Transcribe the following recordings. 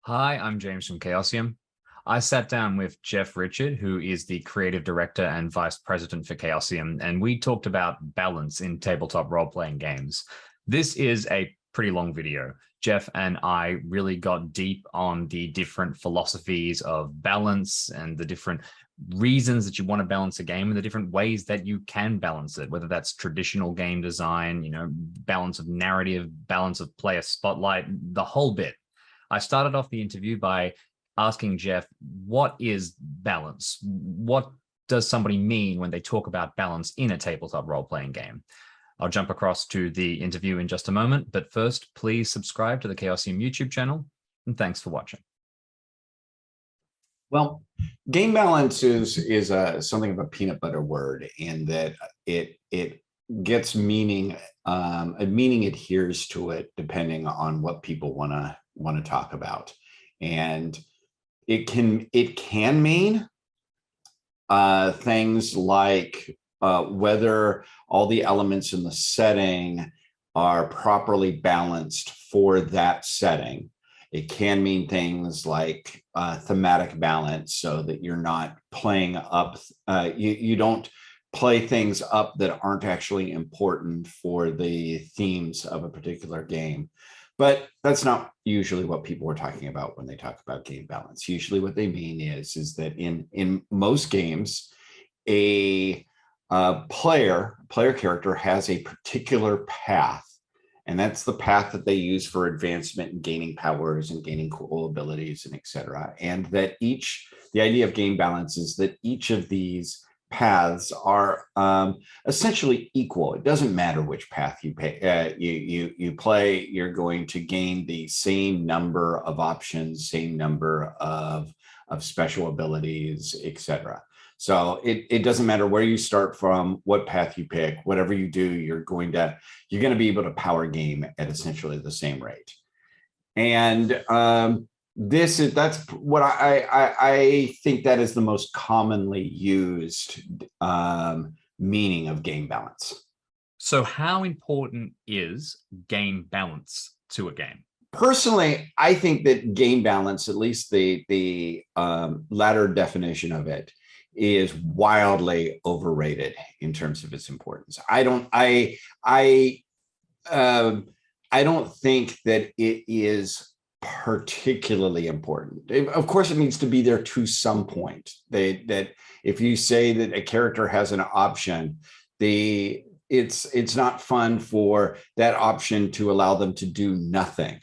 Hi, I'm James from Chaosium. I sat down with Jeff Richard, who is the creative director and vice president for Chaosium, and we talked about balance in tabletop role-playing games. This is a pretty long video. Jeff and I really got deep on the different philosophies of balance and the different reasons that you want to balance a game and the different ways that you can balance it, whether that's traditional game design, balance of narrative, balance of player spotlight, the whole bit. I started off the interview by asking Jeff, what is balance? What does somebody mean when they talk about balance in a tabletop role-playing game? I'll jump across to the interview in just a moment, but first, please subscribe to the Chaosium YouTube channel, and thanks for watching. Well, game balance is something of a peanut butter word in that it gets meaning. A meaning adheres to it depending on what people want to talk about, and it can mean things like whether all the elements in the setting are properly balanced for that setting. It can mean things like thematic balance, so that you're not playing up, you don't play things up that aren't actually important for the themes of a particular game. But that's not usually what people are talking about when they talk about game balance. Usually what they mean is that in most games, a player character has a particular path, and that's the path that they use for advancement and gaining powers and gaining cool abilities and etc. And that the idea of game balance is that each of these paths are essentially equal. It doesn't matter which path you play, you're going to gain the same number of options, same number of special abilities, etc. So it doesn't matter where you start from, what path you pick, whatever you do, you're going to be able to power game at essentially the same rate. And that's what I think that is the most commonly used meaning of game balance. So how important is game balance to a game? Personally, I think that game balance, at least the latter definition of it, is wildly overrated in terms of its importance. I don't think that it is particularly important. Of course, it needs to be there to some point. That if you say that a character has an option, it's not fun for that option to allow them to do nothing.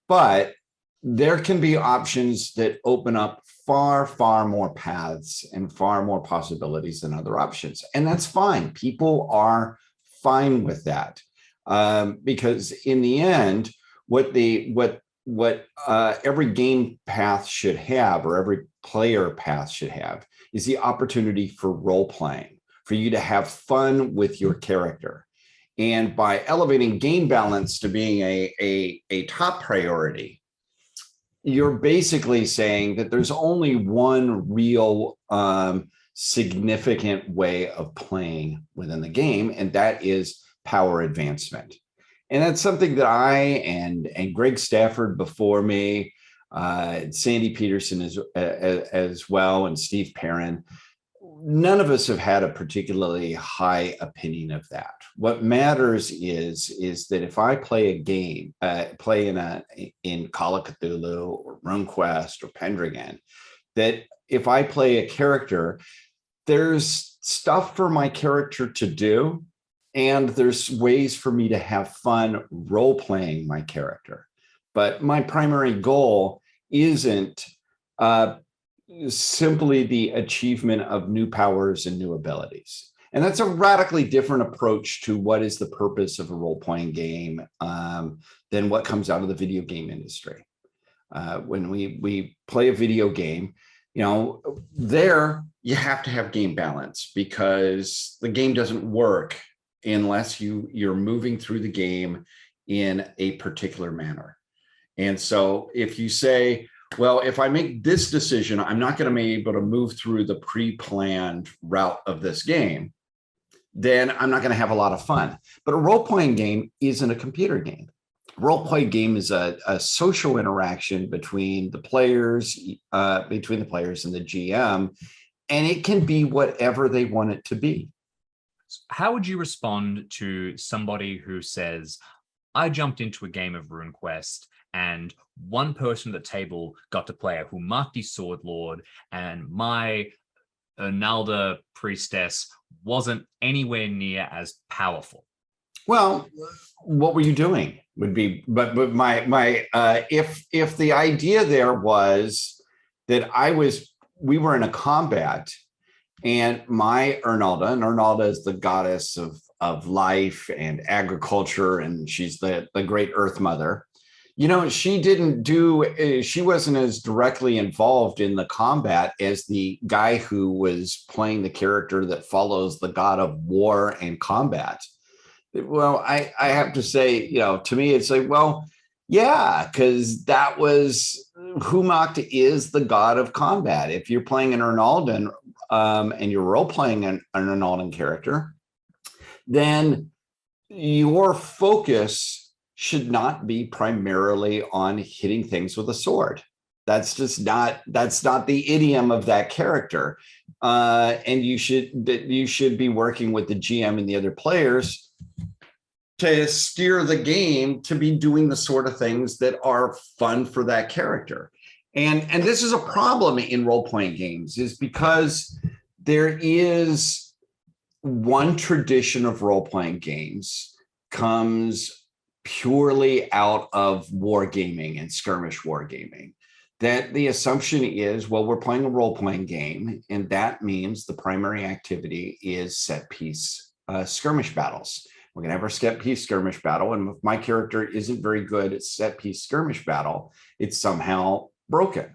But there can be options that open up far more paths and far more possibilities than other options, and that's fine. People are fine with that, because in the end, what every game path should have, or every player path should have, is the opportunity for role playing, for you to have fun with your character. And by elevating game balance to being a top priority, you're basically saying that there's only one real significant way of playing within the game, and that is power advancement. And that's something that I and Greg Stafford before me, Sandy Peterson as well, and Steve Perrin, none of us have had a particularly high opinion of that. What matters is that if I play a game, play in Call of Cthulhu or RuneQuest or Pendragon, that if I play a character, there's stuff for my character to do, and there's ways for me to have fun role-playing my character. But my primary goal isn't simply the achievement of new powers and new abilities. And that's a radically different approach to what is the purpose of a role-playing game than what comes out of the video game industry. When we play a video game, there you have to have game balance, because the game doesn't work unless you're moving through the game in a particular manner. And so if you say, well, if I make this decision, I'm not going to be able to move through the pre-planned route of this game, then I'm not going to have a lot of fun. But a role-playing game isn't a computer game. role-play game is a social interaction between the players, and the GM, and it can be whatever they want it to be. How would you respond to somebody who says, I jumped into a game of RuneQuest and one person at the table got to play a Humakti Sword Lord, and my Ernalda Priestess wasn't anywhere near as powerful? Well, what were you doing would be, but my if the idea there was that we were in a combat and my Ernalda, and Ernalda is the goddess of life and agriculture, and she's the great Earth Mother. You know, she wasn't as directly involved in the combat as the guy who was playing the character that follows the god of war and combat. Well, I have to say, you know, to me, it's like, well, yeah, because that was Humakti is the god of combat. If you're playing an Ernaldan and you're role playing an Ernaldan character, then your focus should not be primarily on hitting things with a sword. That's not the idiom of that character. And you should be working with the GM and the other players to steer the game to be doing the sort of things that are fun for that character. And this is a problem in role-playing games, is because there is one tradition of role-playing games comes purely out of wargaming and skirmish wargaming. That the assumption is, well, we're playing a role-playing game, and that means the primary activity is set-piece skirmish battles. We're going to have our set-piece skirmish battle, and if my character isn't very good at set-piece skirmish battle, it's somehow broken.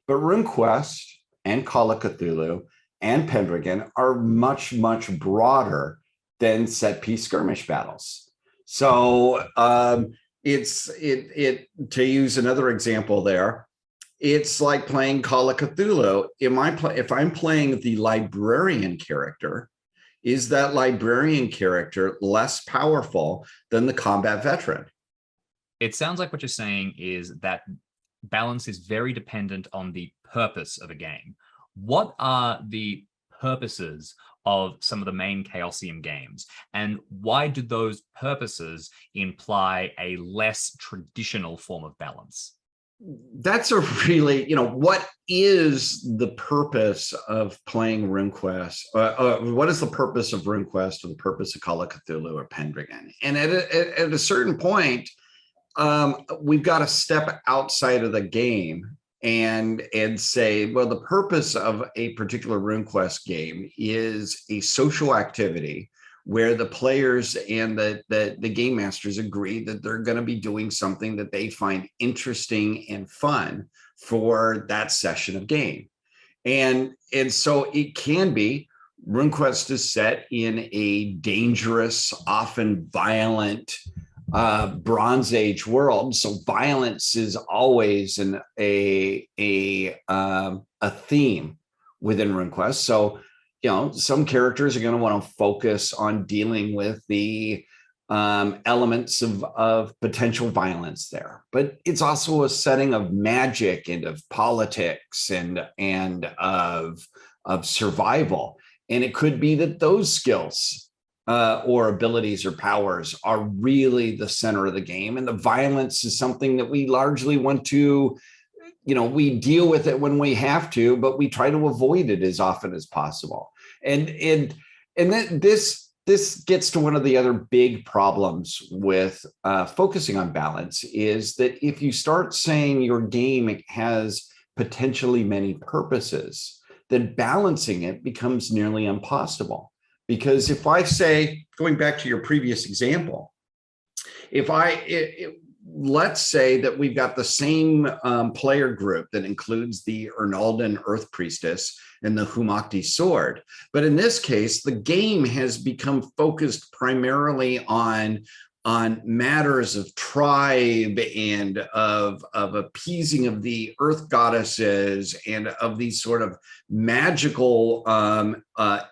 But RuneQuest and Call of Cthulhu and Pendragon are much, much broader than set-piece skirmish battles. So to use another example there, it's like playing Call of Cthulhu. If I'm playing the librarian character, is that librarian character less powerful than the combat veteran? It sounds like what you're saying is that balance is very dependent on the purpose of a game. What are the purposes of some of the main Chaosium games, and why do those purposes imply a less traditional form of balance? That's a really, what is the purpose of playing RuneQuest? What is the purpose of RuneQuest or the purpose of Call of Cthulhu or Pendragon? And at a certain point, we've got to step outside of the game and say, well, the purpose of a particular RuneQuest game is a social activity where the players and the game masters agree that they're going to be doing something that they find interesting and fun for that session of game. And so it can be, RuneQuest is set in a dangerous, often violent Bronze Age world. So violence is always a theme within RuneQuest. So some characters are going to want to focus on dealing with the elements of potential violence there. But it's also a setting of magic and of politics and of survival. And it could be that those skills or abilities or powers are really the center of the game. And the violence is something that we largely want to, we deal with it when we have to, but we try to avoid it as often as possible. And then this gets to one of the other big problems with focusing on balance, is that if you start saying your game has potentially many purposes, then balancing it becomes nearly impossible. Because if I say, going back to your previous example, let's say that we've got the same player group that includes the Ernaldan Earth Priestess and the Humakti Sword. But in this case, the game has become focused primarily on matters of tribe and of appeasing of the earth goddesses and of these sort of magical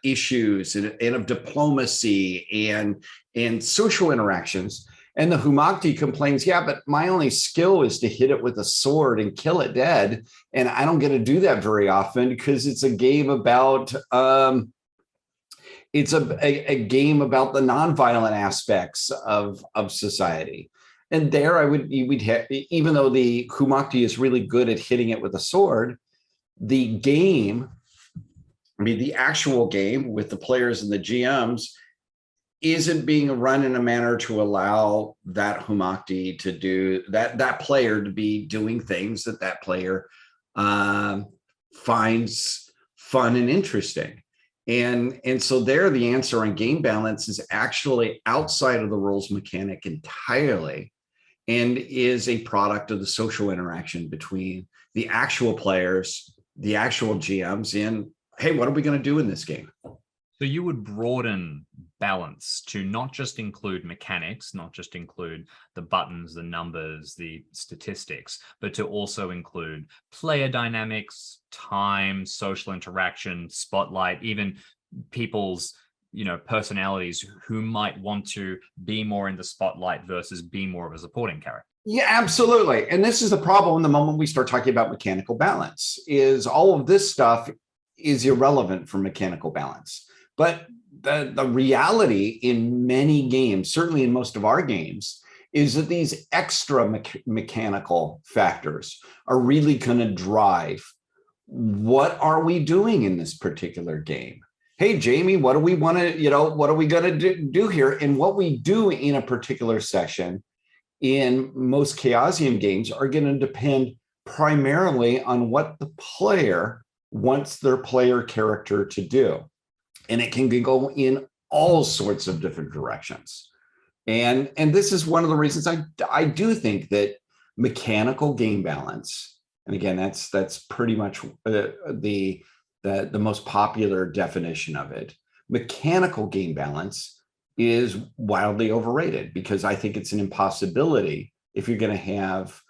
issues and of diplomacy and social interactions. And the Humakti complains, yeah, but my only skill is to hit it with a sword and kill it dead. And I don't get to do that very often because it's a game about it's a game about the nonviolent aspects of society. And there we'd have, even though the Humakti is really good at hitting it with a sword, the game, I mean, the actual game with the players and the GMs isn't being run in a manner to allow that Humakti to do that player to be doing things that player finds fun and interesting. And so there, the answer on game balance is actually outside of the rules mechanic entirely, and is a product of the social interaction between the actual players, the actual GMs, and hey, what are we going to do in this game? So you would broaden balance to not just include mechanics, not just include the buttons, the numbers, the statistics, but to also include player dynamics, time, social interaction, spotlight, even people's personalities who might want to be more in the spotlight versus be more of a supporting character. Yeah, absolutely. And this is the problem the moment we start talking about mechanical balance, is all of this stuff is irrelevant for mechanical balance. But the reality in many games, certainly in most of our games, is that these extra mechanical factors are really going to drive what are we doing in this particular game. Hey, Jamie, what do we want to, what are we going to do here? And what we do in a particular session in most Chaosium games are going to depend primarily on what the player wants their player character to do. And it can go in all sorts of different directions. And this is one of the reasons I do think that mechanical game balance, and again, that's pretty much the most popular definition of it. Mechanical game balance is wildly overrated because I think it's an impossibility if you're going to have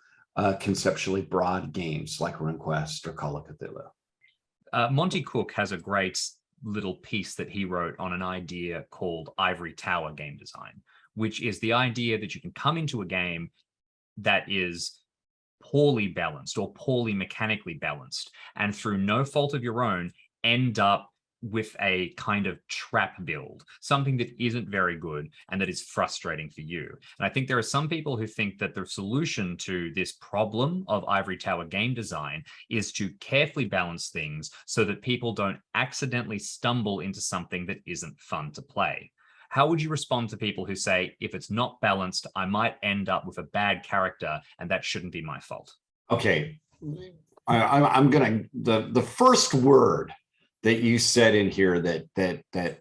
conceptually broad games like RuneQuest or Call of Cthulhu. Monty Cook has a great little piece that he wrote on an idea called Ivory Tower game design, which is the idea that you can come into a game that is poorly balanced or poorly mechanically balanced, and through no fault of your own, end up with a kind of trap build, something that isn't very good and that is frustrating for you. And I think there are some people who think that the solution to this problem of Ivory Tower game design is to carefully balance things so that people don't accidentally stumble into something that isn't fun to play. How would you respond to people who say, if it's not balanced, I might end up with a bad character and that shouldn't be my fault? Okay, I'm gonna, the first word that you said in here that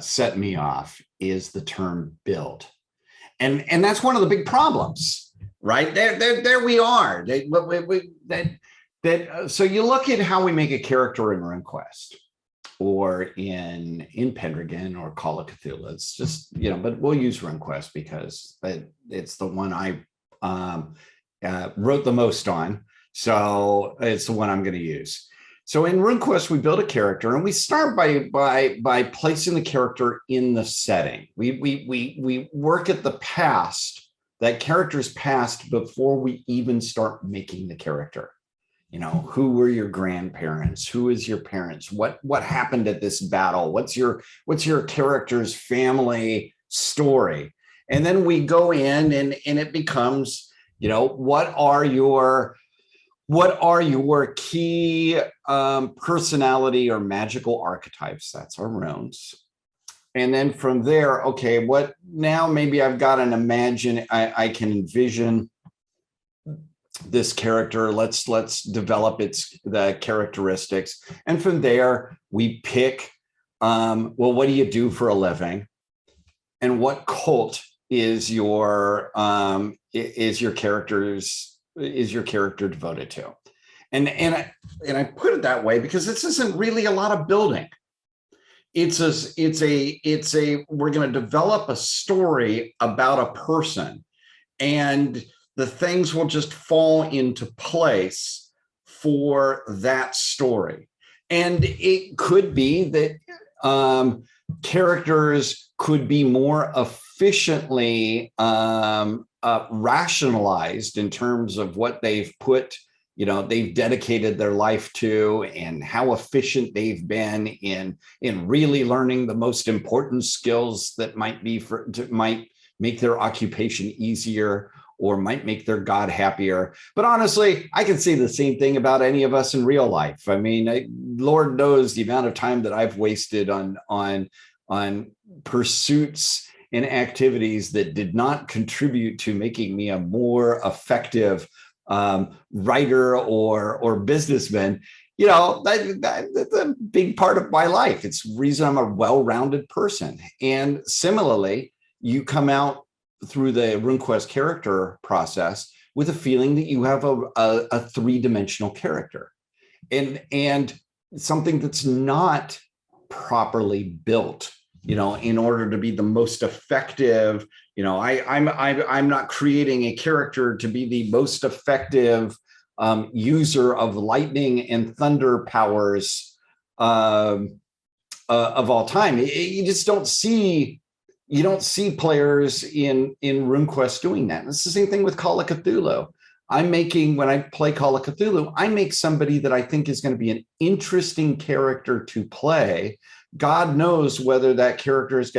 set me off is the term build. And that's one of the big problems, right? There we are. So you look at how we make a character in RuneQuest or in Pendragon or Call of Cthulhu. It's just, but we'll use RuneQuest because it's the one I wrote the most on. So it's the one I'm going to use. So in RuneQuest, we build a character, and we start by placing the character in the setting. We work at the past, that character's past, before we even start making the character. Who were your grandparents? Who is your parents? What happened at this battle? What's your character's family story? And then we go in, and it becomes, what are your key personality or magical archetypes? That's our runes. And then from there, okay, now maybe I've got I can envision this character. Let's develop the characteristics. And from there, we pick, what do you do for a living? And what cult is your character devoted to? And I put it that way because this isn't really a lot of building. It's we're going to develop a story about a person, and the things will just fall into place for that story. And it could be that characters could be more efficiently rationalized in terms of what they've put, they've dedicated their life to, and how efficient they've been in really learning the most important skills that might make their occupation easier, or might make their god happier. But honestly, I can say the same thing about any of us in real life. I mean, Lord knows the amount of time that I've wasted on pursuits and activities that did not contribute to making me a more effective writer or businessman. That's a big part of my life. It's the reason I'm a well-rounded person. And similarly, you come out through the RuneQuest character process with a feeling that you have a three-dimensional character, and something that's not properly built, in order to be the most effective. I'm not creating a character to be the most effective user of lightning and thunder powers of all time. You just don't see. You don't see players in RuneQuest doing that. And it's the same thing with Call of Cthulhu. When I play Call of Cthulhu, I make somebody that I think is going to be an interesting character to play. God knows whether that character is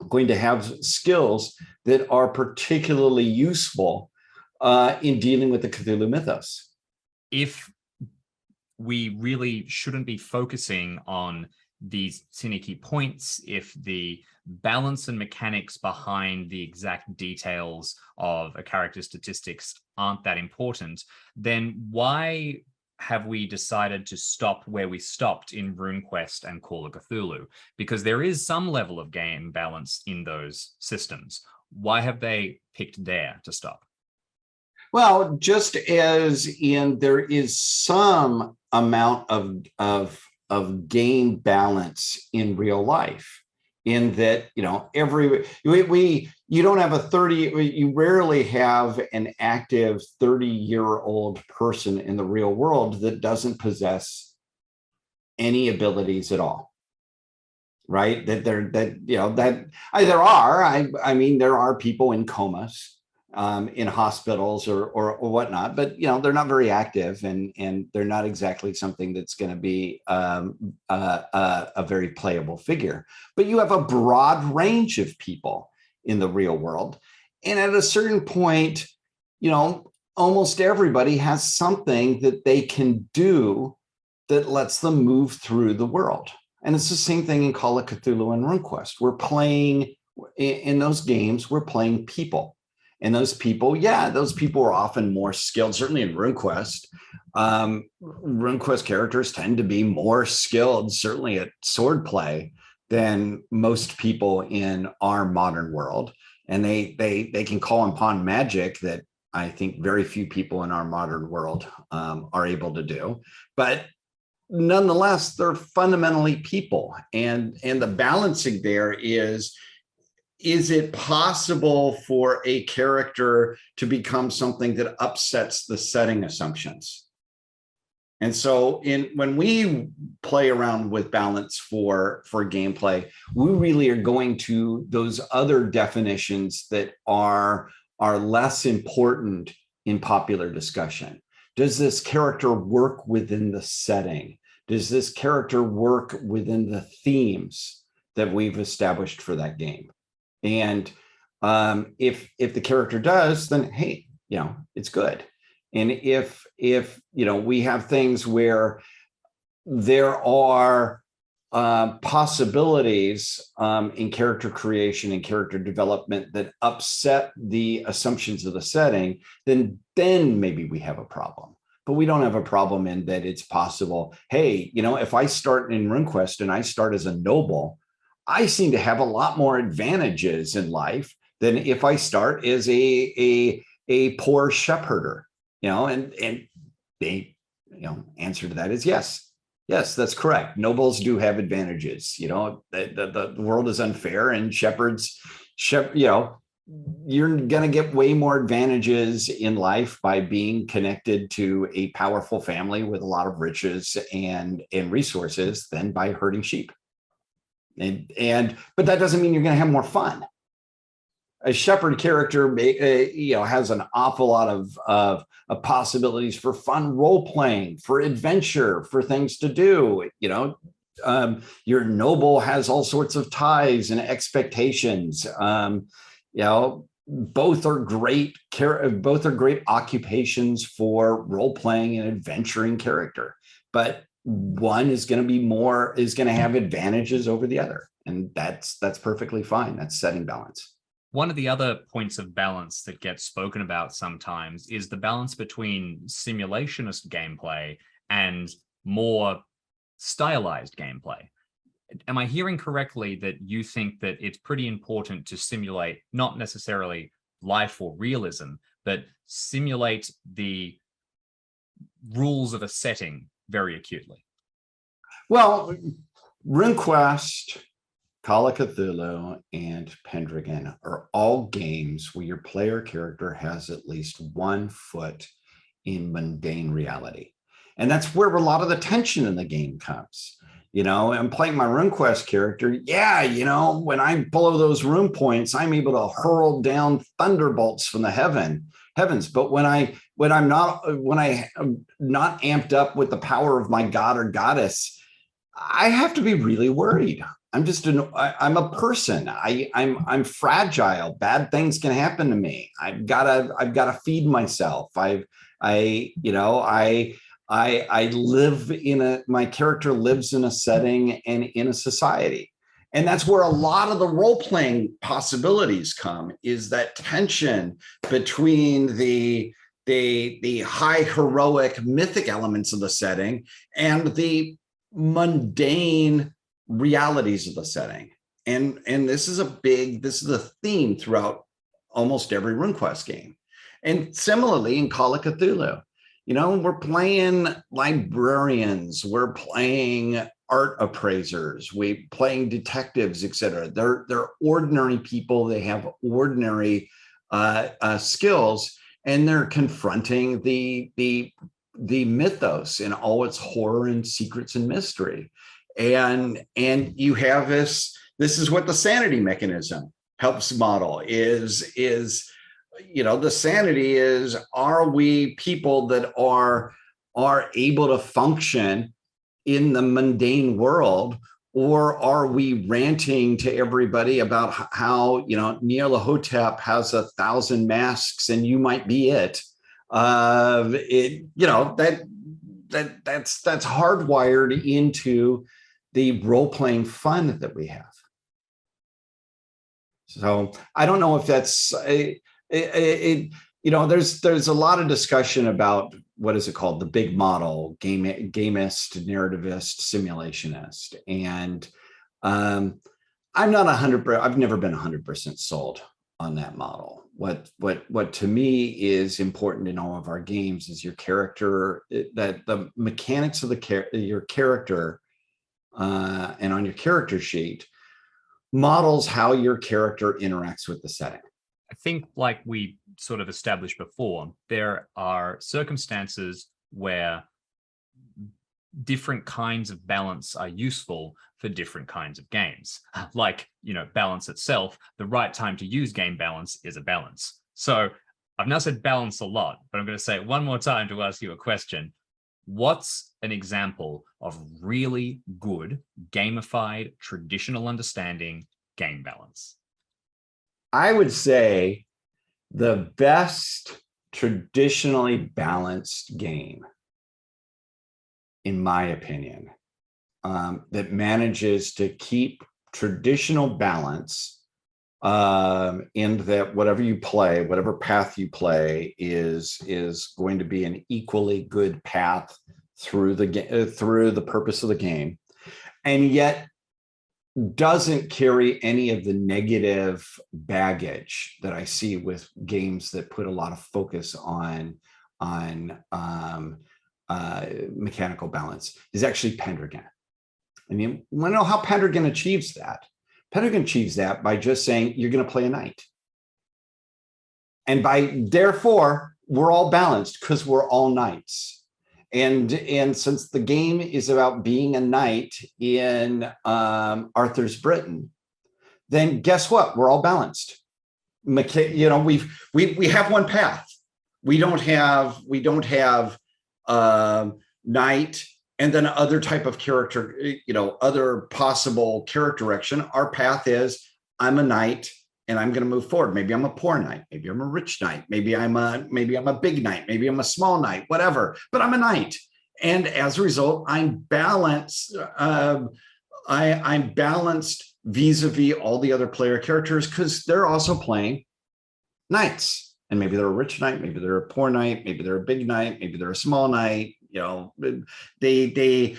going to have skills that are particularly useful in dealing with the Cthulhu mythos. If we really shouldn't be focusing on these finicky points, if the balance and mechanics behind the exact details of a character's statistics aren't that important, then why have we decided to stop where we stopped in RuneQuest and Call of Cthulhu? Because there is some level of game balance in those systems. Why have they picked there to stop? Well, just as there is some amount of game balance in real life, in that, you don't have you rarely have an active 30-year-old person in the real world that doesn't possess any abilities at all, right? There are people in comas, in hospitals or whatnot, but they're not very active, and they're not exactly something that's going to be a very playable figure. But you have a broad range of people in the real world, and at a certain point, almost everybody has something that they can do that lets them move through the world. And it's the same thing in Call of Cthulhu and RuneQuest. We're playing in those games. We're playing people. And those people are often more skilled. Certainly in RuneQuest, RuneQuest characters tend to be more skilled, certainly at swordplay, than most people in our modern world. And they can call upon magic that I think very few people in our modern world are able to do. But nonetheless, they're fundamentally people. And the balancing there is it possible for a character to become something that upsets the setting assumptions? And so when we play around with balance for gameplay, we really are going to those other definitions that are less important in popular discussion. Does this character work within the setting? Does this character work within the themes that we've established for that game? And if the character does, then hey, it's good. And if we have things where there are possibilities in character creation and character development that upset the assumptions of the setting, then maybe we have a problem. But we don't have a problem in that it's possible. Hey, if I start in RuneQuest and I start as a noble, I seem to have a lot more advantages in life than if I start as a poor shepherd, and the answer to that is yes. Yes, that's correct. Nobles do have advantages. The world is unfair, and shepherds, you're going to get way more advantages in life by being connected to a powerful family with a lot of riches and resources than by herding sheep. But that doesn't mean you're going to have more fun. A shepherd character, has an awful lot of possibilities for fun role playing, for adventure, for things to do. Your noble has all sorts of ties and expectations. Both are great. Both are great occupations for role playing and adventuring character, but one is going to have advantages over the other, and that's perfectly fine. That's setting balance. One of the other points of balance that gets spoken about sometimes is the balance between simulationist gameplay and more stylized gameplay. Am I hearing correctly that you think that it's pretty important to simulate not necessarily life or realism, but simulate the rules of a setting very acutely? Well, RuneQuest, Call of Cthulhu, and Pendragon are all games where your player character has at least 1 foot in mundane reality. And that's where a lot of the tension in the game comes. I'm playing my RuneQuest character. When I blow those rune points, I'm able to hurl down thunderbolts from the heavens. But when I'm not amped up with the power of my god or goddess, I have to be really worried. I'm a person. I'm fragile. Bad things can happen to me. I've gotta feed myself. My character lives in a setting and in a society. And that's where a lot of the role-playing possibilities come, is that tension between the high heroic mythic elements of the setting and the mundane realities of the setting. And this is a theme throughout almost every RuneQuest game. And similarly in Call of Cthulhu, we're playing librarians, we're playing art appraisers, we're playing detectives, etc. They're ordinary people. They have ordinary skills, and they're confronting the mythos in all its horror and secrets and mystery. And you have this is what the sanity mechanism helps model is the sanity is, are we people that are able to function in the mundane world, or are we ranting to everybody about how Nyarlathotep has 1,000 masks and you might be it? That's hardwired into the role-playing fun that we have. So I don't know if that's there's a lot of discussion about what is it called, the big model, gamist, narrativist, simulationist, and I'm not 100%. I've never been 100% sold on that model. What to me is important in all of our games is your character, that the mechanics of your character, and on your character sheet models how your character interacts with the setting. I think, like we sort of established before, there are circumstances where different kinds of balance are useful for different kinds of games. Like, balance itself, the right time to use game balance is a balance. So I've now said balance a lot, but I'm going to say it one more time to ask you a question. What's an example of really good gamified traditional understanding game balance? I would say the best traditionally balanced game, in my opinion, that manages to keep traditional balance, in that whatever you play, whatever path you play is going to be an equally good path through the purpose of the game, and yet doesn't carry any of the negative baggage that I see with games that put a lot of focus on mechanical balance, is actually Pendragon. I mean, want to know how Pendragon achieves that? Pendragon achieves that by just saying you're going to play a knight, and therefore we're all balanced because we're all knights. And since the game is about being a knight in Arthur's Britain, then guess what? We're all balanced. You know, we have one path. We don't have knight and then other type of character, you know, other possible character direction. Our path is I'm a knight and I'm going to move forward. Maybe I'm a poor knight. Maybe I'm a rich knight. Maybe I'm a big knight. Maybe I'm a small knight, whatever, but I'm a knight. And as a result, I'm balanced. I'm balanced vis-a-vis all the other player characters because they're also playing knights. And maybe they're a rich knight, maybe they're a poor knight, maybe they're a big knight, maybe they're a small knight. You know, they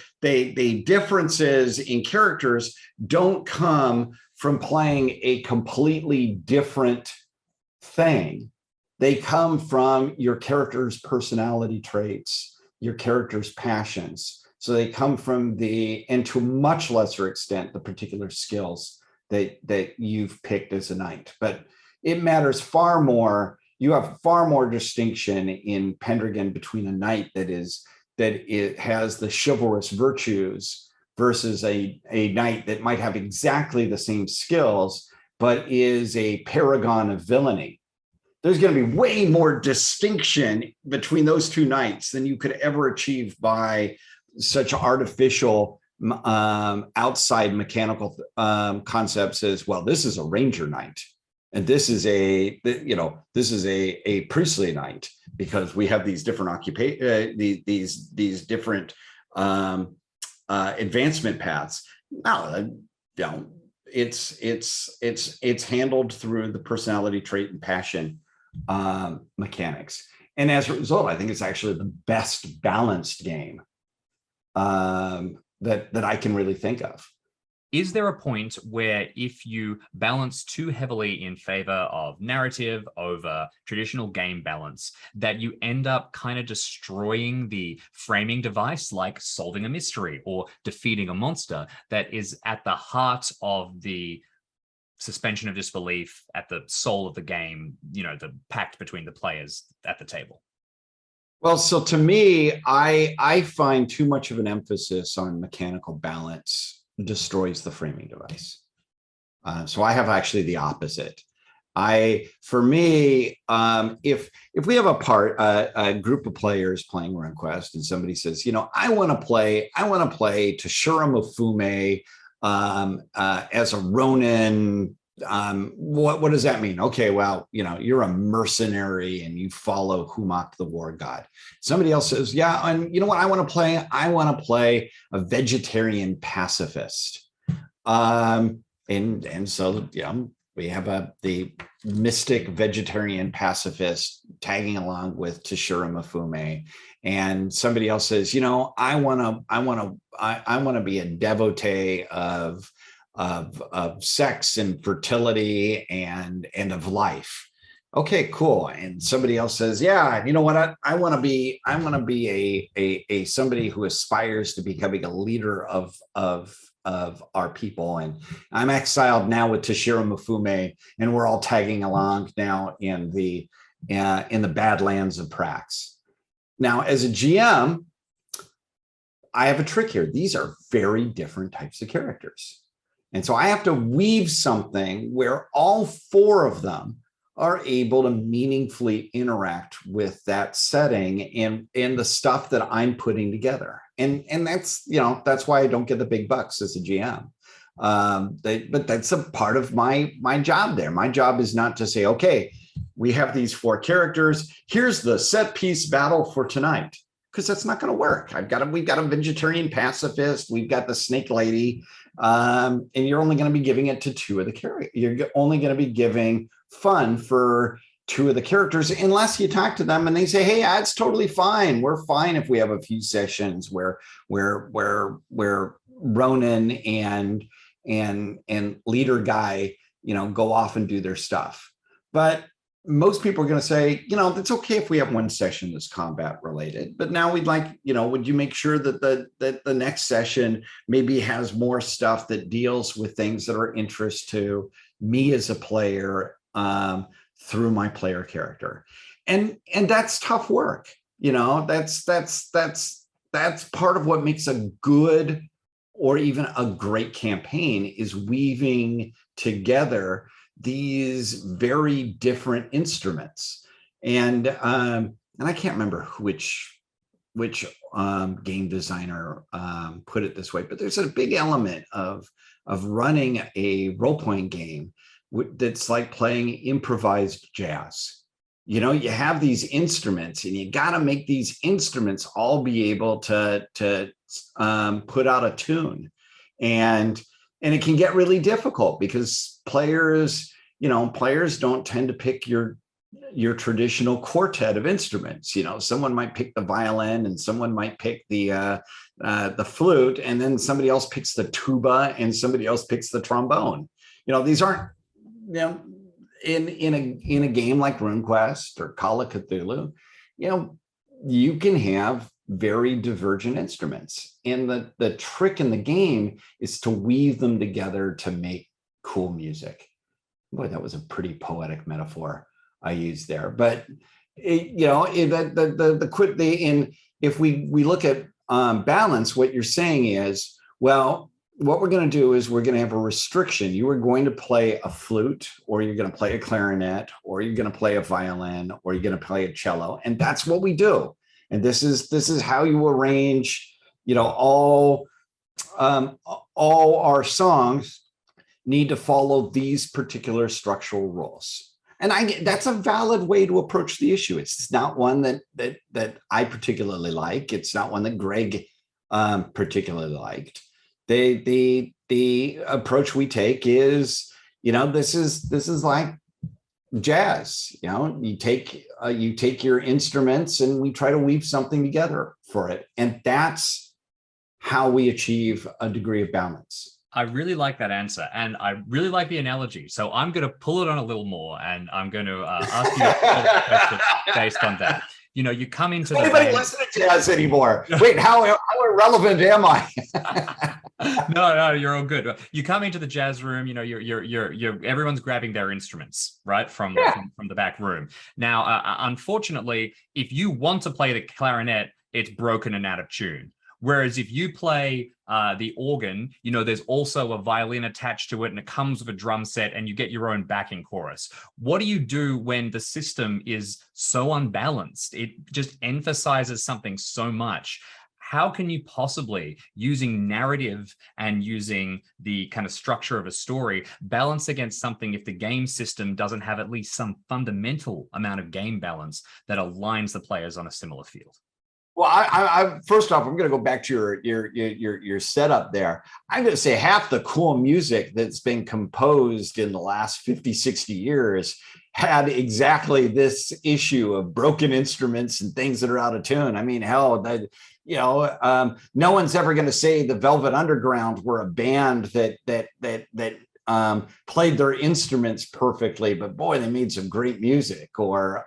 differences in characters don't come from playing a completely different thing. They come from your character's personality traits, your character's passions. So they come from and to a much lesser extent, the particular skills that you've picked as a knight. But it matters far more. You have far more distinction in Pendragon between a knight that it has the chivalrous virtues versus a knight that might have exactly the same skills, but is a paragon of villainy. There's going to be way more distinction between those two knights than you could ever achieve by such artificial outside mechanical concepts as, well, this is a ranger knight. And this is a priestly knight because we have these different these different advancement paths. No, it's handled through the personality trait and passion mechanics. And as a result, I think it's actually the best balanced game that I can really think of. Is there a point where if you balance too heavily in favor of narrative over traditional game balance, that you end up kind of destroying the framing device, like solving a mystery or defeating a monster that is at the heart of the suspension of disbelief, at the soul of the game, you know, the pact between the players at the table? Well, so to me, I find too much of an emphasis on mechanical balance destroys the framing device. So I have actually the opposite. For me, if we have a group of players playing RunQuest and somebody says, you know, I want to play Toshiro Mifune as a Ronin. What does that mean? Okay, well, you know, you're a mercenary and you follow Humak the war god. Somebody else says, yeah, and you know what I want to play? I want to play a vegetarian pacifist. And so, you know, we have the mystic vegetarian pacifist tagging along with Toshiro Mifune. And somebody else says, you know, I want to be a devotee of sex and fertility and of life. Okay, cool. And somebody else says, yeah, you know what? I want to be a somebody who aspires to becoming a leader of our people. And I'm exiled now with Toshiro Mifune, and we're all tagging along now in the Badlands of Prax. Now, as a GM, I have a trick here. These are very different types of characters. And so I have to weave something where all four of them are able to meaningfully interact with that setting and the stuff that I'm putting together. And that's, you know, that's why I don't get the big bucks as a GM. But that's a part of my job there. My job is not to say, okay, we have these four characters. Here's the set piece battle for tonight. Because that's not going to work. We've got a vegetarian pacifist. We've got the snake lady. And you're only going to be giving it to two of the characters. You're only going to be giving fun for two of the characters, unless you talk to them and they say, hey, it's totally fine. We're fine if we have a few sessions where Ronan and leader guy, you know, go off and do their stuff. But most people are going to say, you know, it's okay if we have one session that's combat related, but now we'd like, you know, would you make sure that the next session maybe has more stuff that deals with things that are interest to me as a player through my player character. And that's tough work. You know, that's that's part of what makes a good or even a great campaign, is weaving together these very different instruments. And I can't remember which game designer put it this way, but there's a big element of running a role-playing game that's like playing improvised jazz. You know, you have these instruments, and you got to make these instruments all be able to put out a tune, and it can get really difficult because players don't tend to pick your traditional quartet of instruments. You know, someone might pick the violin, and someone might pick the flute, and then somebody else picks the tuba, and somebody else picks the trombone. You know, these aren't, you know, in a game like RuneQuest or Call of Cthulhu, you know, you can have very divergent instruments, and the trick in the game is to weave them together to make cool music. Boy, that was a pretty poetic metaphor I used there. But if we look at balance, what you're saying is, well, what we're going to do is we're going to have a restriction. You are going to play a flute, or you're going to play a clarinet, or you're going to play a violin, or you're going to play a cello, and that's what we do. And this is how you arrange, you know, all our songs need to follow these particular structural rules. And that's a valid way to approach the issue. It's not one that I particularly like. It's not one that Greg particularly liked. The approach we take is, you know, this is like jazz. You know, you take your instruments, and we try to weave something together for it, and that's how we achieve a degree of balance. I really like that answer, and I really like the analogy. So I'm going to pull it on a little more, and I'm going to ask you a question based on that. You know, you come into anybody listen to jazz anymore? Wait, how irrelevant am I? No, you're all good. You come into the jazz room. You know, you're everyone's grabbing their instruments, right, from the back room. Now, unfortunately, if you want to play the clarinet, it's broken and out of tune. Whereas if you play the organ, you know, there's also a violin attached to it, and it comes with a drum set, and you get your own backing chorus. What do you do when the system is so unbalanced? It just emphasizes something so much. How can you possibly, using narrative and using the kind of structure of a story, balance against something if the game system doesn't have at least some fundamental amount of game balance that aligns the players on a similar field? Well, I first off, I'm going to go back to your setup there. I'm going to say half the cool music that's been composed in the last 50, 60 years had exactly this issue of broken instruments and things that are out of tune. I mean, hell, no one's ever going to say the Velvet Underground were a band that played their instruments perfectly, but boy, they made some great music. Or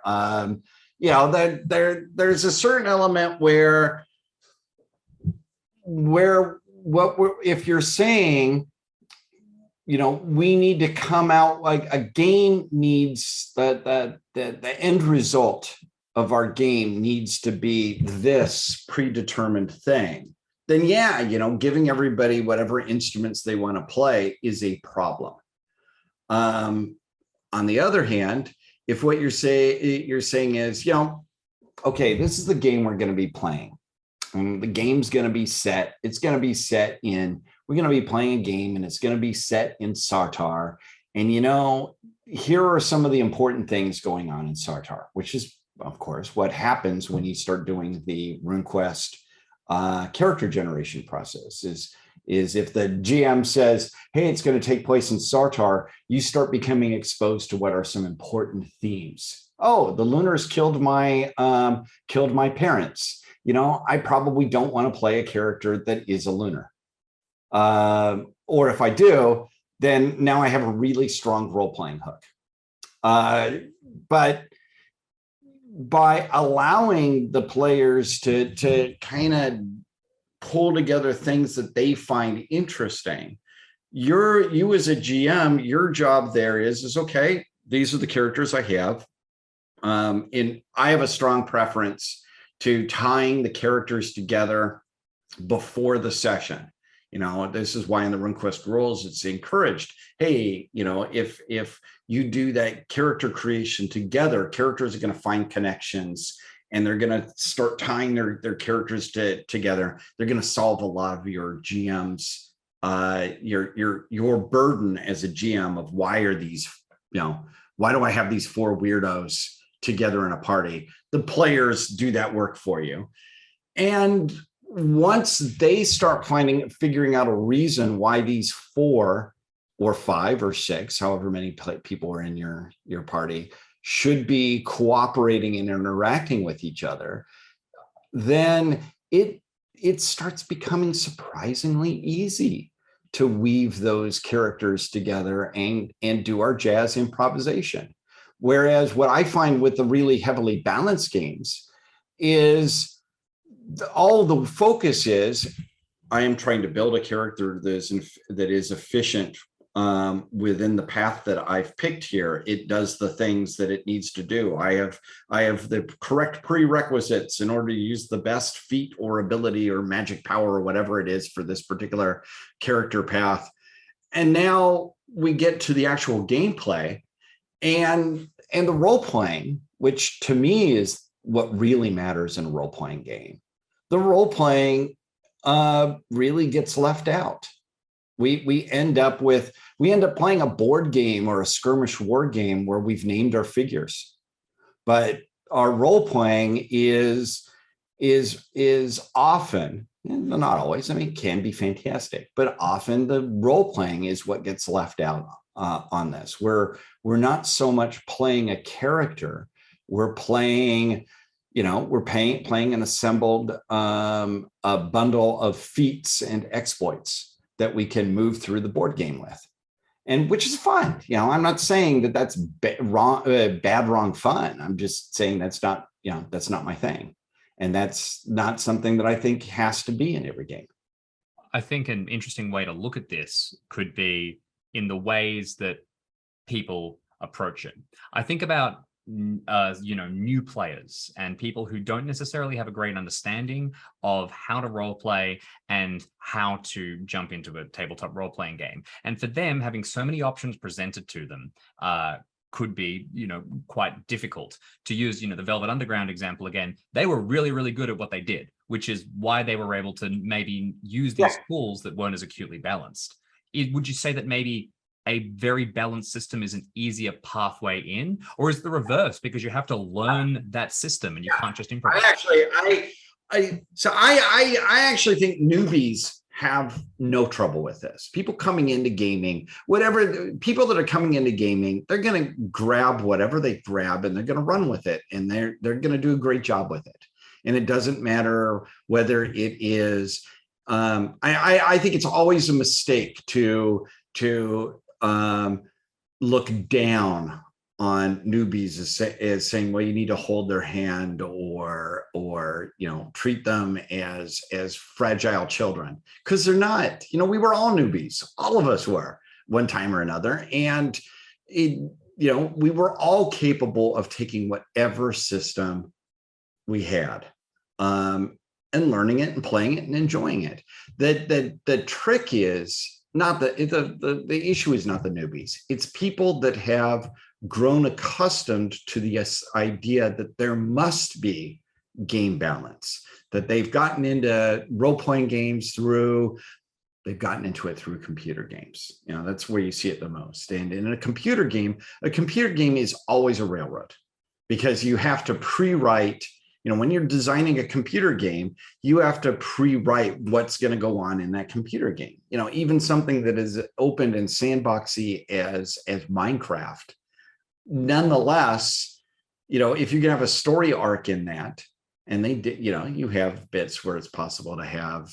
you know, there's a certain element where if you're saying, you know, we need to come out, like a game needs the end result of our game needs to be this predetermined thing, then yeah, you know, giving everybody whatever instruments they want to play is a problem. On the other hand, if what you're saying is, you know, okay, this is the game we're going to be playing. And the game's going to be set. It's going to be set in, we're going to be playing a game, and it's going to be set in Sartar. And, you know, here are some of the important things going on in Sartar, which is, of course, what happens when you start doing the RuneQuest character generation process is if the GM says, hey, it's going to take place in Sartar, you start becoming exposed to what are some important themes. Oh, the Lunars killed my parents. You know, I probably don't want to play a character that is a Lunar. Or if I do, then now I have a really strong role-playing hook. But by allowing the players to kind of pull together things that they find interesting, you as a GM, your job there is okay, these are the characters I have. And I have a strong preference to tying the characters together before the session. This is why in the RuneQuest rules, it's encouraged. Hey, if you do that character creation together, characters are going to find connections and they're going to start tying their characters together. They're going to solve a lot of your GM's, your burden as a GM of why are these, why do I have these 4 weirdos together in a party? The players do that work for you. And once they start figuring out a reason why these 4 or 5 or 6, however many people are in your party, should be cooperating and interacting with each other, then it starts becoming surprisingly easy to weave those characters together and do our jazz improvisation. Whereas what I find with the really heavily balanced games is all the focus is, I am trying to build a character that is efficient within the path that I've picked here. It does the things that it needs to do. I have the correct prerequisites in order to use the best feat or ability or magic power or whatever it is for this particular character path. And now we get to the actual gameplay and the role playing, which to me is what really matters in a role playing game. The role playing really gets left out. We end up playing a board game or a skirmish war game where we've named our figures, but our role playing is often, not always, I mean, it can be fantastic, but often the role playing is what gets left out on this. We're not so much playing a character, we're playing, playing an assembled a bundle of feats and exploits that we can move through the board game with, and which is fun. I'm not saying that that's bad, wrong fun. I'm just saying that's not my thing, and that's not something that I think has to be in every game. I think an interesting way to look at this could be in the ways that people approach it. I think about new players and people who don't necessarily have a great understanding of how to role play and how to jump into a tabletop role-playing game. And for them, having so many options presented to them could be, quite difficult. To use, the Velvet Underground example again, they were really, really good at what they did, which is why they were able to maybe use these tools that weren't as acutely balanced. Would you say that maybe a very balanced system is an easier pathway in, or is it the reverse because you have to learn that system and you can't just improvise? I actually think newbies have no trouble with this. People coming into gaming, people that are coming into gaming, they're going to grab whatever they grab and they're going to run with it, and they're going to do a great job with it. And it doesn't matter whether it is. I think it's always a mistake to look down on newbies as saying, well, you need to hold their hand or treat them as fragile children, because they're not. We were all newbies. All of us were one time or another, and we were all capable of taking whatever system we had and learning it and playing it and enjoying it. The trick is not the issue is not the newbies. It's people that have grown accustomed to the idea that there must be game balance, that they've gotten into role-playing games they've gotten into it through computer games. That's where you see it the most. And in a computer game is always a railroad, because you have to pre-write. When you're designing a computer game, you have to pre-write what's going to go on in that computer game. Even something that is open and sandboxy as Minecraft. Nonetheless, if you can have a story arc in that, and they did, you have bits where it's possible to have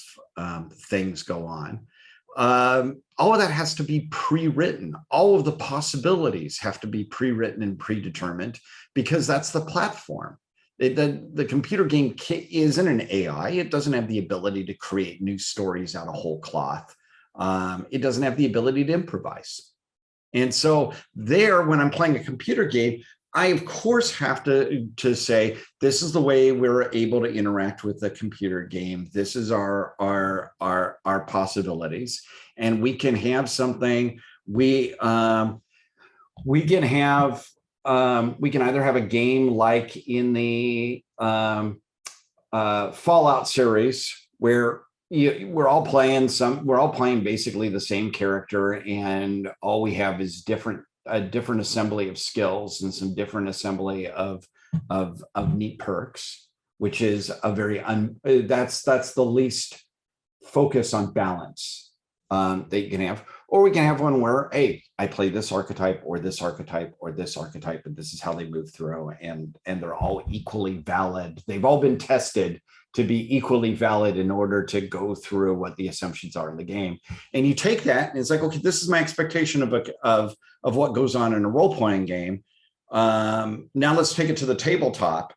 things go on. All of that has to be pre-written. All of the possibilities have to be pre-written and predetermined, because that's the platform. The computer game isn't an AI. It doesn't have the ability to create new stories out of whole cloth. It doesn't have the ability to improvise. And so when I'm playing a computer game, I of course have to say this is the way we're able to interact with the computer game. This is our possibilities, and we can have something. We can have we can either have a game like in the Fallout series where we're all playing basically the same character, and all we have is a different assembly of skills and some different assembly of neat perks, which is a very that's the least focus on balance that you can have. Or we can have one where, hey, I play this archetype or this archetype or this archetype, and this is how they move through, and they're all equally valid. They've all been tested to be equally valid in order to go through what the assumptions are in the game. And you take that, and it's like, okay, this is my expectation of what goes on in a role-playing game. Now let's take it to the tabletop.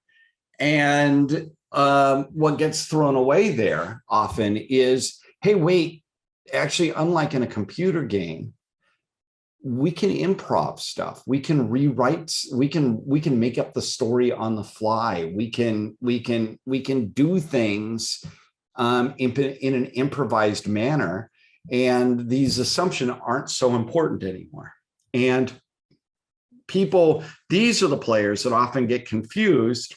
And what gets thrown away there often is, hey, wait, actually, unlike in a computer game, we can improv stuff. We can rewrite. We can make up the story on the fly. We can do things in an improvised manner, and these assumptions aren't so important anymore. And these are the players that often get confused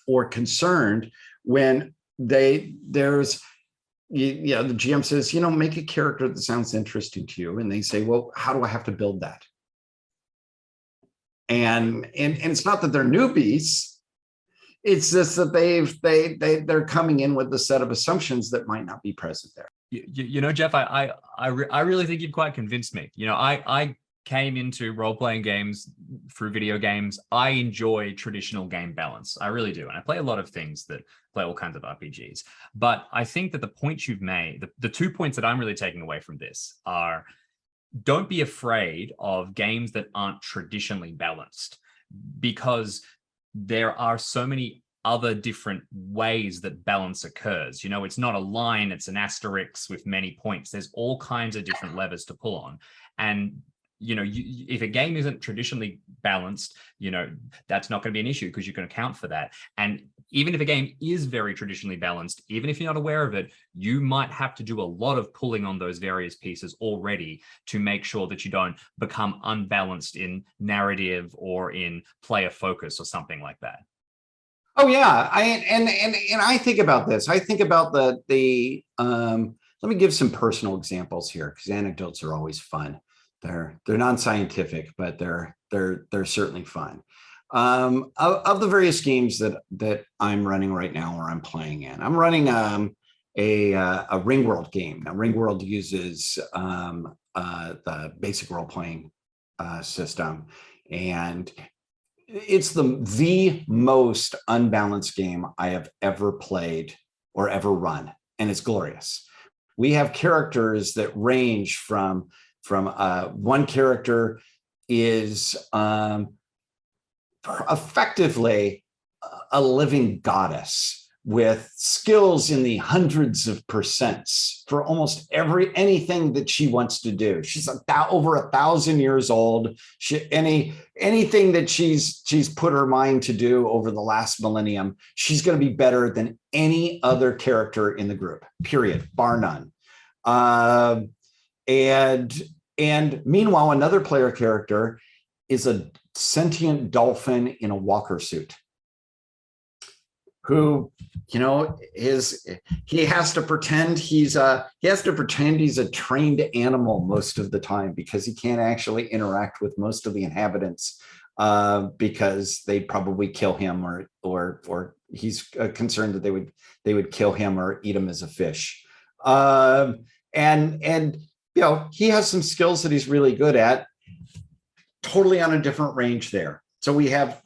or concerned when there's the GM says, make a character that sounds interesting to you. And they say, well, how do I have to build that? And it's not that they're newbies. It's just that they're coming in with a set of assumptions that might not be present there. Jeff, I really think you've quite convinced me. I came into role-playing games through video games. I enjoy traditional game balance. I really do. And I play a lot of things that play all kinds of RPGs. But I think that the points you've made, the 2 points that I'm really taking away from this are, don't be afraid of games that aren't traditionally balanced, because there are so many other different ways that balance occurs. It's not a line, it's an asterisk with many points. There's all kinds of different levers to pull on. And if a game isn't traditionally balanced, that's not going to be an issue, because you can account for that. And even if a game is very traditionally balanced, even if you're not aware of it, you might have to do a lot of pulling on those various pieces already to make sure that you don't become unbalanced in narrative or in player focus or something like that. Oh yeah, I think about this. I think about the let me give some personal examples here, because anecdotes are always fun. They're non-scientific, but they're certainly fun. Of the various games that I'm running right now, or I'm playing in, I'm running a Ringworld game. Now, Ringworld uses the basic role-playing system, and it's the most unbalanced game I have ever played or ever run, and it's glorious. We have characters that range from one character is effectively a living goddess with skills in the hundreds of percents for almost anything that she wants to do. She's over 1,000 years old. Anything that she's put her mind to do over the last millennium, she's going to be better than any other character in the group, period, bar none. And meanwhile, another player character is a sentient dolphin in a walker suit, who, he has to pretend he's a trained animal most of the time, because he can't actually interact with most of the inhabitants because they'd probably kill him, or he's concerned that they would kill him or eat him as a fish. And he has some skills that he's really good at, totally on a different range there. So we have,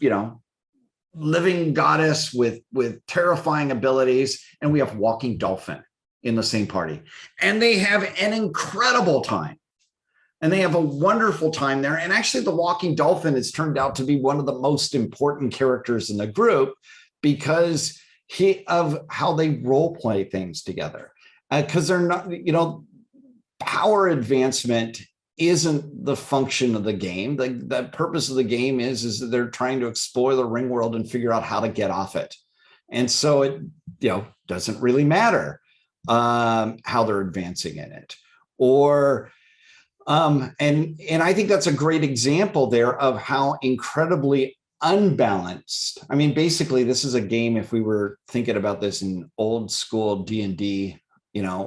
living goddess with terrifying abilities, and we have walking dolphin in the same party. And they have an incredible time. And they have a wonderful time there. And actually, the walking dolphin has turned out to be one of the most important characters in the group, because of how they role play things together. Because they're not, power advancement isn't the function of the game. The purpose of the game is that they're trying to explore the ring world and figure out how to get off it. And so it, doesn't really matter how they're advancing in it. Or and I think that's a great example there of how incredibly unbalanced. I mean, basically, this is a game, if we were thinking about this in old school D&D,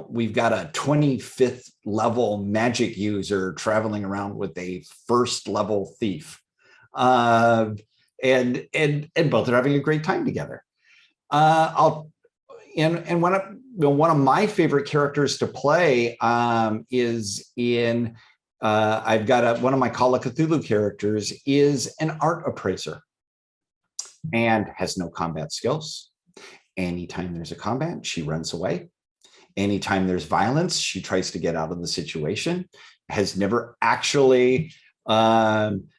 we've got a 25th level magic user traveling around with a first level thief. And both are having a great time together. And one of my favorite characters to play is in I've got one of my Call of Cthulhu characters is an art appraiser and has no combat skills. Anytime there's a combat, she runs away. Anytime there's violence, she tries to get out of the situation. Has never actually been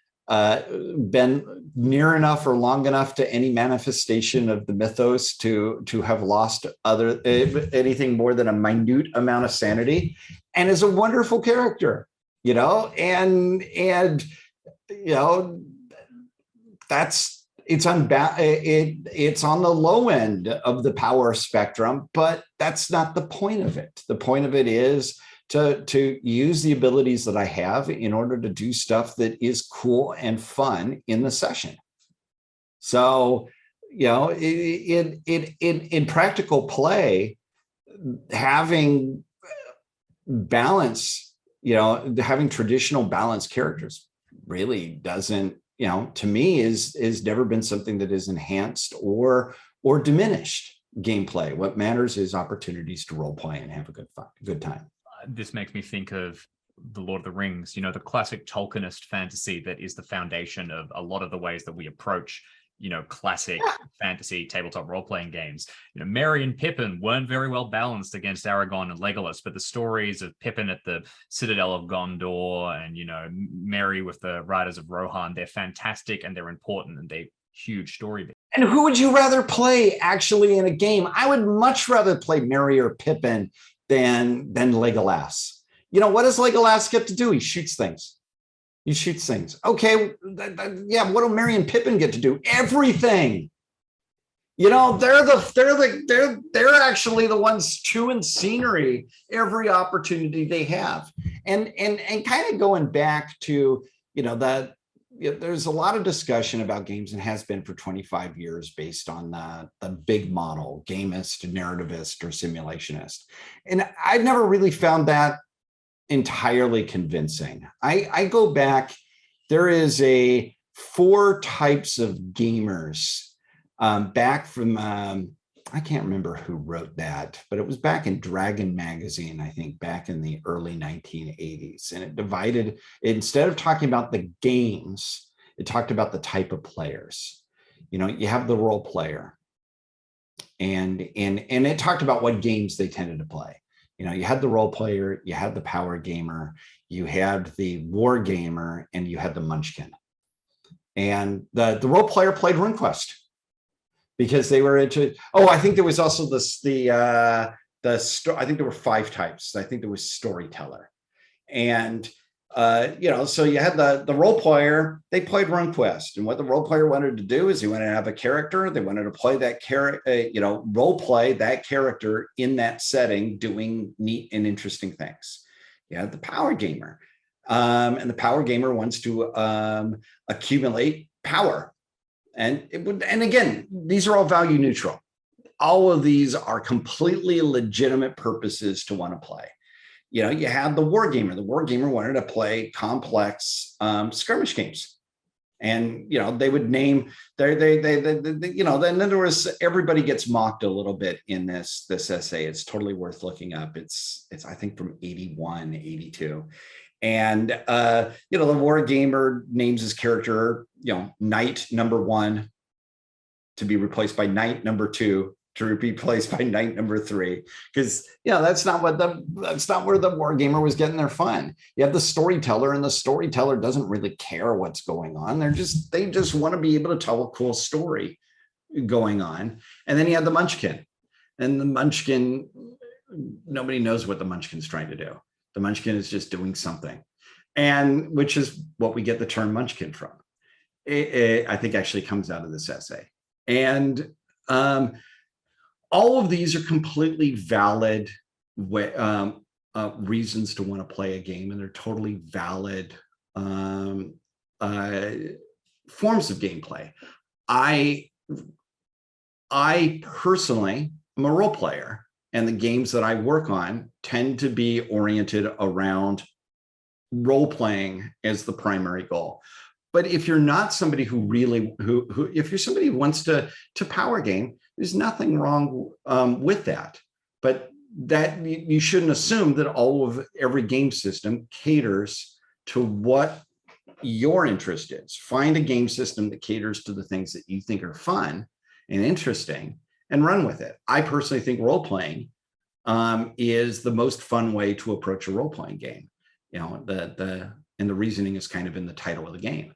near enough or long enough to any manifestation of the mythos to have lost anything more than a minute amount of sanity, and is a wonderful character, and that's it's on the low end of the power spectrum, but that's not the point of it. The point of it is to use the abilities that I have in order to do stuff that is cool and fun in the session. So, in practical play, having balance, having traditional balanced characters really doesn't, to me is never been something that is enhanced or diminished gameplay. What matters is opportunities to role play and have a good time. This makes me think of the Lord of the Rings, the classic Tolkienist fantasy that is the foundation of a lot of the ways that we approach, classic fantasy tabletop role-playing games. Merry and Pippin weren't very well balanced against Aragorn and Legolas, but the stories of Pippin at the Citadel of Gondor and, Merry with the Riders of Rohan, they're fantastic and they're important and they're huge story. And who would you rather play actually in a game? I would much rather play Merry or Pippin than Legolas. What does Legolas get to do? He shoots things. Okay, yeah. What do Merry and Pippin get to do? Everything. They're actually the ones chewing scenery every opportunity they have. And kind of going back to that. There's a lot of discussion about games and has been for 25 years based on the big model, gamist, narrativist, or simulationist. And I've never really found that entirely convincing. I go back, there is 4 types of gamers back from, I can't remember who wrote that, but it was back in Dragon magazine, I think back in the early 1980s. And it divided, instead of talking about the games, it talked about the type of players. You have the role player and it talked about what games they tended to play. You had the role player, you had the power gamer, you had the war gamer, and you had the munchkin. And the role player played RuneQuest because they were into. Oh, I think there was also I think there were 5 types. I think there was storyteller, and so you had the role player. They played RuneQuest, and what the role player wanted to do is he wanted to have a character. They wanted to play that character, role play that character in that setting, doing neat and interesting things. You had the power gamer, and the power gamer wants to accumulate power. And again, these are all value neutral. All of these are completely legitimate purposes to want to play. You had the war gamer. The war gamer wanted to play complex skirmish games, and they would name then there was, everybody gets mocked a little bit in this essay. It's totally worth looking up. It's I think from 81, 82. And, the war gamer names his character, knight number 1 to be replaced by knight number 2 to be replaced by knight number 3. Because, that's not where the war gamer was getting their fun. You have the storyteller, and the storyteller doesn't really care what's going on. They just want to be able to tell a cool story going on. And then you have the munchkin. And the munchkin, nobody knows what the munchkin's trying to do. The munchkin is just doing something. and which is what we get the term munchkin from. I think actually comes out of this essay. And all of these are completely valid reasons to want to play a game, and they're totally valid forms of gameplay. I personally am a role player, and the games that I work on tend to be oriented around role playing as the primary goal. But if you're not somebody who really, if you're somebody who wants to power game, there's nothing wrong with that. But that you shouldn't assume that every game system caters to what your interest is. Find a game system that caters to the things that you think are fun and interesting, and run with it. I personally think role playing is the most fun way to approach a role playing game. You know, and the reasoning is kind of in the title of the game.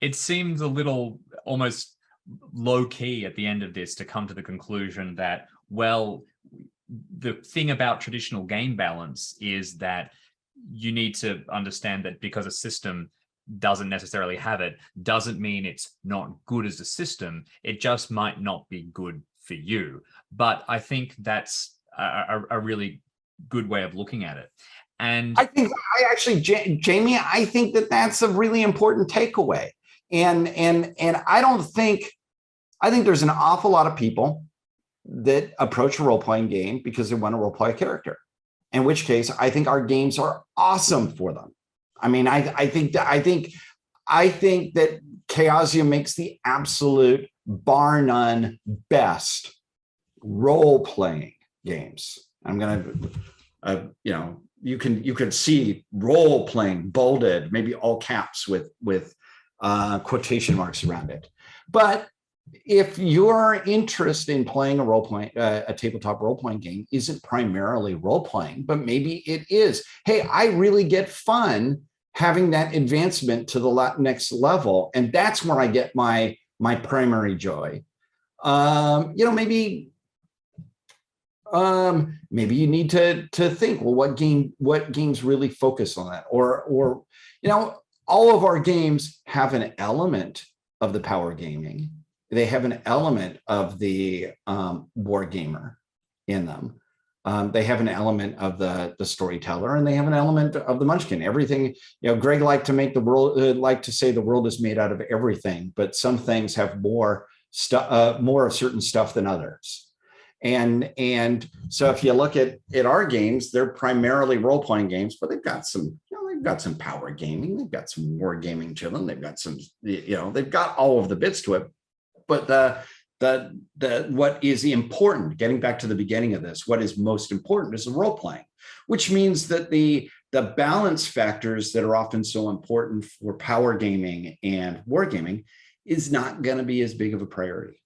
It seems a little almost low key at the end of this to come to the conclusion that, well, the thing about traditional game balance is that you need to understand that because a system doesn't necessarily have it, doesn't mean it's not good as a system. It just might not be good for you. But I think that's a really good way of looking at it. And Jamie, I think that that's a really important takeaway. And I think there's an awful lot of people that approach a role-playing game because they want to role-play a character, in which case I think our games are awesome for them. I mean, I think that Chaosium makes the absolute bar none best role-playing games. I'm gonna, you can see role-playing bolded, maybe all caps with quotation marks around it. But if your interest in playing a tabletop role-playing game isn't primarily role-playing, but maybe it is, hey, I really get fun having that advancement to the next level, and that's where I get my primary joy. Maybe you need to think, well, what games really focus on that, or all of our games have an element of the power gaming. They have an element of the war gamer in them. They have an element of the storyteller, and they have an element of the munchkin. Everything, Greg liked to say the world is made out of everything, but some things have more of certain stuff than others. And so if you look at our games, they're primarily role-playing games, but they've got some power gaming, they've got some war gaming chilling, they've got some, they've got all of the bits to it. But what is important, getting back to the beginning of this, what is most important is the role-playing, which means that the balance factors that are often so important for power gaming and war gaming is not going to be as big of a priority.